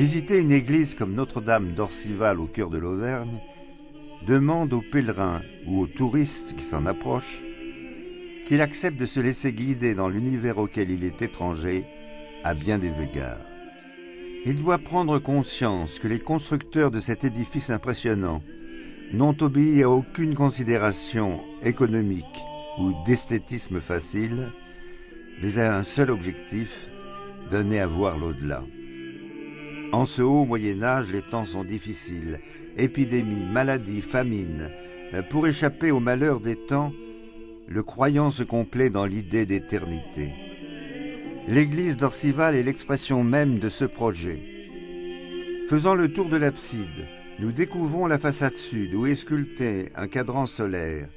Visiter une église comme Notre-Dame d'Orcival au cœur de l'Auvergne demande aux pèlerins ou aux touristes qui s'en approchent qu'il accepte de se laisser guider dans l'univers auquel il est étranger à bien des égards. Il doit prendre conscience que les constructeurs de cet édifice impressionnant n'ont obéi à aucune considération économique ou d'esthétisme facile, mais à un seul objectif, donner à voir l'au-delà. En ce haut Moyen-Âge, les temps sont difficiles. Épidémies, maladies, famines. Pour échapper au malheur des temps, le croyant se complaît dans l'idée d'éternité. L'église d'Orcival est l'expression même de ce projet. Faisant le tour de l'abside, nous découvrons la façade sud où est sculpté un cadran solaire.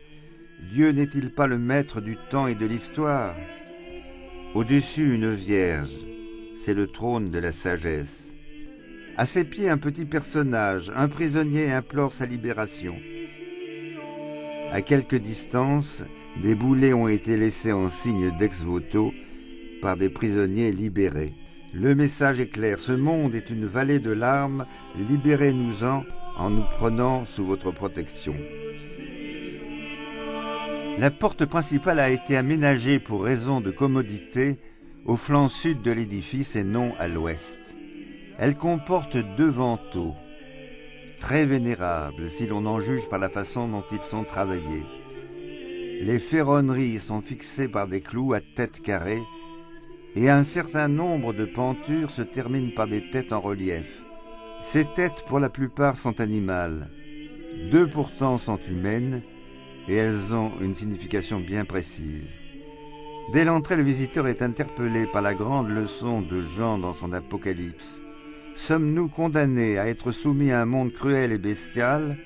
Dieu n'est-il pas le maître du temps et de l'histoire? Au-dessus, une vierge. C'est le trône de la sagesse. À ses pieds, un petit personnage, un prisonnier implore sa libération. À quelque distance, des boulets ont été laissés en signe d'ex-voto par des prisonniers libérés. Le message est clair, ce monde est une vallée de larmes, libérez-nous-en en nous prenant sous votre protection. La porte principale a été aménagée pour raison de commodité au flanc sud de l'édifice et non à l'ouest. Elle comporte 2 vantaux, très vénérables si l'on en juge par la façon dont ils sont travaillés. Les ferronneries sont fixées par des clous à tête carrée et un certain nombre de pentures se terminent par des têtes en relief. Ces têtes, pour la plupart, sont animales. 2 pourtant sont humaines et elles ont une signification bien précise. Dès l'entrée, le visiteur est interpellé par la grande leçon de Jean dans son Apocalypse. Sommes-nous condamnés à être soumis à un monde cruel et bestial?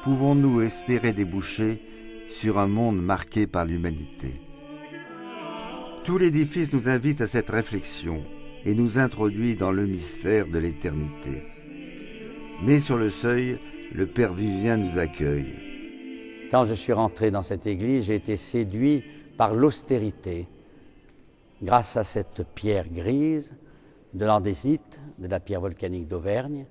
Pouvons-nous espérer déboucher sur un monde marqué par l'humanité? Tout l'édifice nous invite à cette réflexion et nous introduit dans le mystère de l'éternité. Mais sur le seuil, le Père Vivien nous accueille. Quand je suis rentré dans cette église, j'ai été séduit par l'austérité. Grâce à cette pierre grise de l'andésite, de la pierre volcanique d'Auvergne,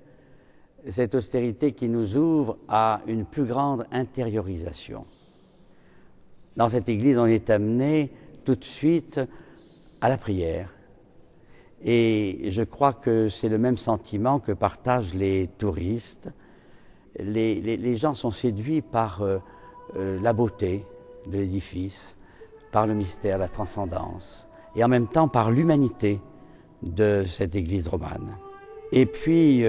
cette austérité qui nous ouvre à une plus grande intériorisation. Dans cette église, on est amené tout de suite à la prière. Et je crois que c'est le même sentiment que partagent les touristes. Les gens sont séduits par la beauté de l'édifice, par le mystère, la transcendance, et en même temps par l'humanité de cette église romane. Et puis,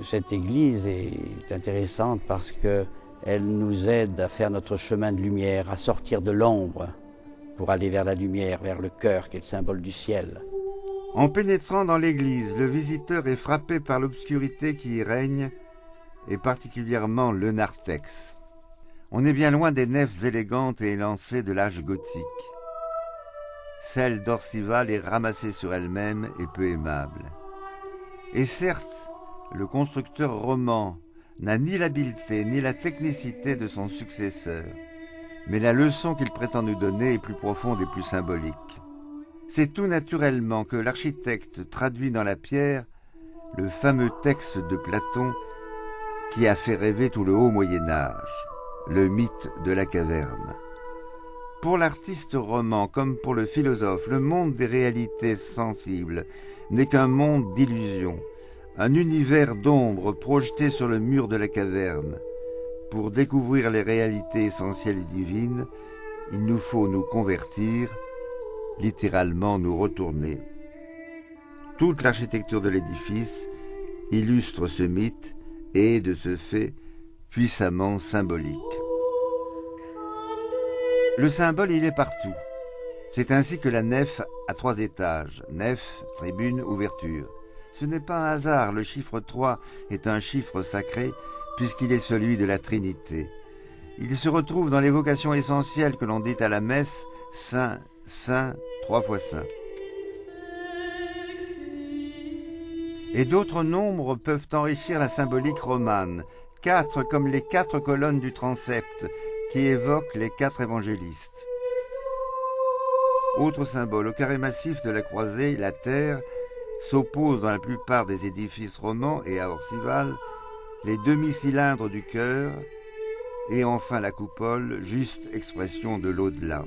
cette église est intéressante parce qu'elle nous aide à faire notre chemin de lumière, à sortir de l'ombre pour aller vers la lumière, vers le cœur qui est le symbole du ciel. En pénétrant dans l'église, le visiteur est frappé par l'obscurité qui y règne, et particulièrement le narthex. On est bien loin des nefs élégantes et élancées de l'âge gothique. Celle d'Orcival est ramassée sur elle-même et peu aimable. Et certes, le constructeur roman n'a ni l'habileté ni la technicité de son successeur, mais la leçon qu'il prétend nous donner est plus profonde et plus symbolique. C'est tout naturellement que l'architecte traduit dans la pierre le fameux texte de Platon qui a fait rêver tout le haut Moyen-Âge, le mythe de la caverne. Pour l'artiste roman comme pour le philosophe, le monde des réalités sensibles n'est qu'un monde d'illusions, un univers d'ombre projeté sur le mur de la caverne. Pour découvrir les réalités essentielles et divines, il nous faut nous convertir, littéralement nous retourner. Toute l'architecture de l'édifice illustre ce mythe et est de ce fait puissamment symbolique. Le symbole, il est partout. C'est ainsi que la nef a 3 étages, nef, tribune, ouverture. Ce n'est pas un hasard, le chiffre 3 est un chiffre sacré puisqu'il est celui de la Trinité. Il se retrouve dans l'évocation essentielle que l'on dit à la messe, Saint, Saint, 3 fois Saint. Et d'autres nombres peuvent enrichir la symbolique romane, 4 comme les 4 colonnes du transept, qui évoquent les 4 évangélistes. Autre symbole, au carré massif de la croisée, la terre, s'opposent dans la plupart des édifices romans et à Orcival les demi-cylindres du chœur et enfin la coupole, juste expression de l'au-delà.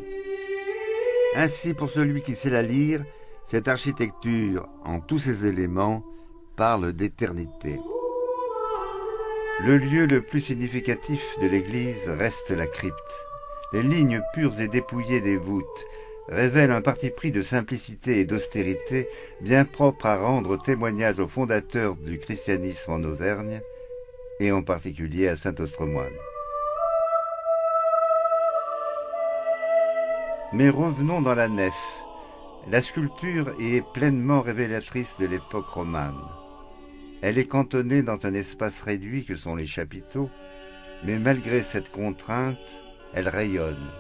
Ainsi, pour celui qui sait la lire, cette architecture, en tous ses éléments, parle d'éternité. Le lieu le plus significatif de l'église reste la crypte. Les lignes pures et dépouillées des voûtes révèlent un parti pris de simplicité et d'austérité bien propre à rendre témoignage aux fondateurs du christianisme en Auvergne, et en particulier à Saint-Ostremoine. Mais revenons dans la nef. La sculpture y est pleinement révélatrice de l'époque romane. Elle est cantonnée dans un espace réduit que sont les chapiteaux, mais malgré cette contrainte, elle rayonne.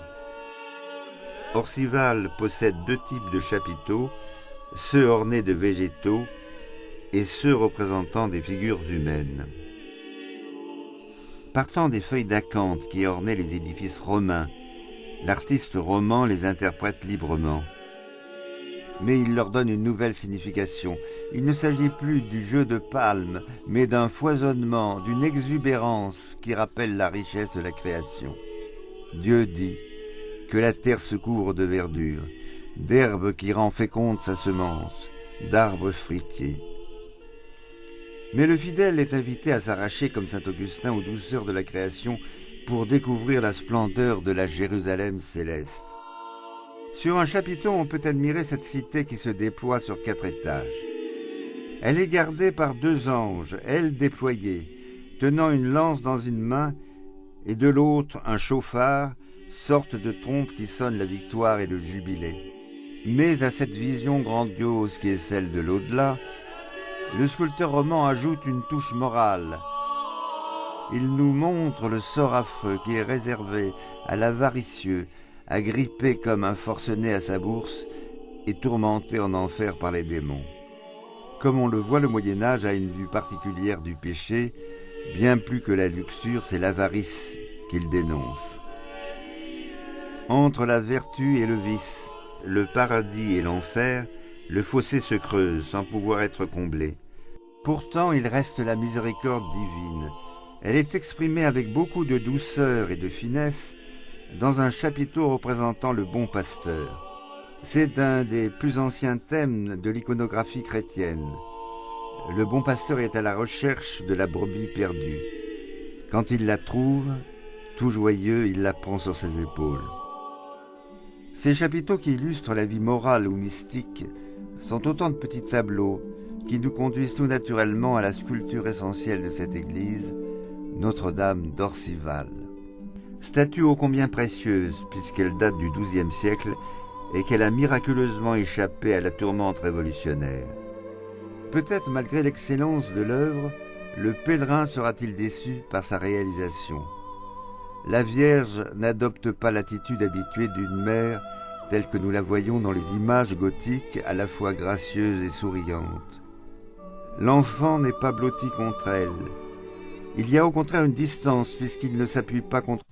Orcival possède deux types de chapiteaux, ceux ornés de végétaux et ceux représentant des figures humaines. Partant des feuilles d'acanthe qui ornaient les édifices romains, l'artiste roman les interprète librement. Mais il leur donne une nouvelle signification. Il ne s'agit plus du jeu de palmes, mais d'un foisonnement, d'une exubérance qui rappelle la richesse de la création. Dieu dit que la terre se couvre de verdure, d'herbe qui rend féconde sa semence, d'arbres fruitiers. Mais le fidèle est invité à s'arracher comme saint Augustin aux douceurs de la création pour découvrir la splendeur de la Jérusalem céleste. Sur un chapiteau, on peut admirer cette cité qui se déploie sur 4 étages. Elle est gardée par 2 anges, ailes déployées, tenant une lance dans une main et de l'autre un chauffard, sorte de trompe qui sonne la victoire et le jubilé. Mais à cette vision grandiose qui est celle de l'au-delà, le sculpteur roman ajoute une touche morale. Il nous montre le sort affreux qui est réservé à l'avaricieux, agrippé comme un forcené à sa bourse et tourmenté en enfer par les démons. Comme on le voit, le Moyen-Âge a une vue particulière du péché, bien plus que la luxure, c'est l'avarice qu'il dénonce. Entre la vertu et le vice, le paradis et l'enfer, le fossé se creuse sans pouvoir être comblé. Pourtant, il reste la miséricorde divine. Elle est exprimée avec beaucoup de douceur et de finesse dans un chapiteau représentant le bon pasteur. C'est un des plus anciens thèmes de l'iconographie chrétienne. Le bon pasteur est à la recherche de la brebis perdue. Quand il la trouve, tout joyeux, il la prend sur ses épaules. Ces chapiteaux qui illustrent la vie morale ou mystique sont autant de petits tableaux qui nous conduisent tout naturellement à la sculpture essentielle de cette église, Notre-Dame d'Orcival. Statue ô combien précieuse, puisqu'elle date du XIIe siècle et qu'elle a miraculeusement échappé à la tourmente révolutionnaire. Peut-être malgré l'excellence de l'œuvre, le pèlerin sera-t-il déçu par sa réalisation. La Vierge n'adopte pas l'attitude habituée d'une mère telle que nous la voyons dans les images gothiques à la fois gracieuses et souriantes. L'enfant n'est pas blotti contre elle. Il y a au contraire une distance puisqu'il ne s'appuie pas contre